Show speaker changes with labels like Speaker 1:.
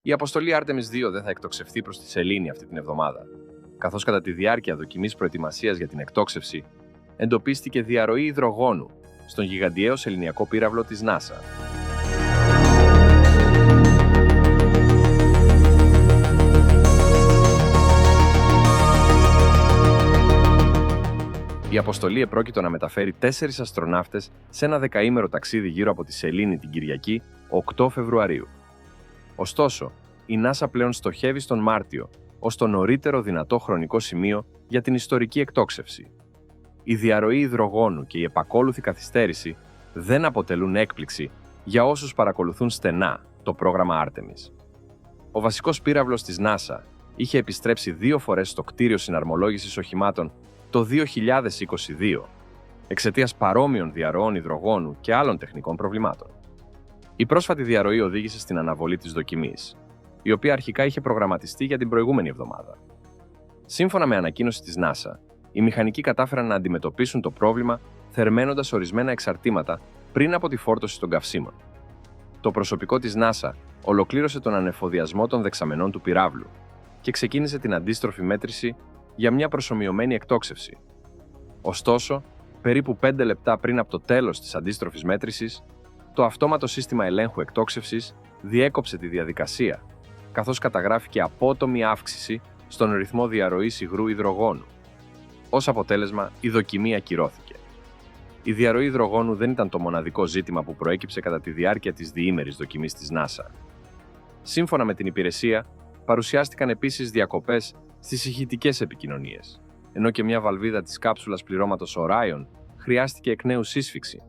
Speaker 1: Η αποστολή Artemis 2 δεν θα εκτοξευθεί προς τη σελήνη αυτή την εβδομάδα, καθώς κατά τη διάρκεια δοκιμής προετοιμασίας για την εκτόξευση εντοπίστηκε διαρροή υδρογόνου στον γιγαντιαίο σεληνιακό πύραυλο της NASA. Η αποστολή επρόκειτο να μεταφέρει 4 αστροναύτες σε ένα δεκαήμερο ταξίδι γύρω από τη σελήνη την Κυριακή, 8 Φεβρουαρίου. Ωστόσο, η NASA πλέον στοχεύει στον Μάρτιο ως το νωρίτερο δυνατό χρονικό σημείο για την ιστορική εκτόξευση. Η διαρροή υδρογόνου και η επακόλουθη καθυστέρηση δεν αποτελούν έκπληξη για όσους παρακολουθούν στενά το πρόγραμμα Artemis. Ο βασικός πύραυλος της NASA είχε επιστρέψει 2 φορές στο κτίριο συναρμολόγησης οχημάτων το 2022, εξαιτίας παρόμοιων διαρροών υδρογόνου και άλλων τεχνικών προβλημάτων. Η πρόσφατη διαρροή οδήγησε στην αναβολή της δοκιμής, η οποία αρχικά είχε προγραμματιστεί για την προηγούμενη εβδομάδα. Σύμφωνα με ανακοίνωση της NASA, οι μηχανικοί κατάφεραν να αντιμετωπίσουν το πρόβλημα θερμαίνοντας ορισμένα εξαρτήματα πριν από τη φόρτωση των καυσίμων. Το προσωπικό της NASA ολοκλήρωσε τον ανεφοδιασμό των δεξαμενών του πυράβλου και ξεκίνησε την αντίστροφη μέτρηση για μια προσομοιωμένη εκτόξευση. Ωστόσο, περίπου 5 λεπτά πριν από το τέλος της αντίστροφης μέτρησης, το αυτόματο σύστημα ελέγχου εκτόξευσης διέκοψε τη διαδικασία, καθώς καταγράφηκε απότομη αύξηση στον ρυθμό διαρροής υγρού υδρογόνου. Ως αποτέλεσμα, η δοκιμή ακυρώθηκε. Η διαρροή υδρογόνου δεν ήταν το μοναδικό ζήτημα που προέκυψε κατά τη διάρκεια της διήμερης δοκιμής της NASA. Σύμφωνα με την υπηρεσία, παρουσιάστηκαν επίσης διακοπές στις ηχητικές επικοινωνίες, ενώ και μια βαλβίδα της κάψουλας πληρώματος Orion χρειάστηκε εκ νέου σύσφιξη.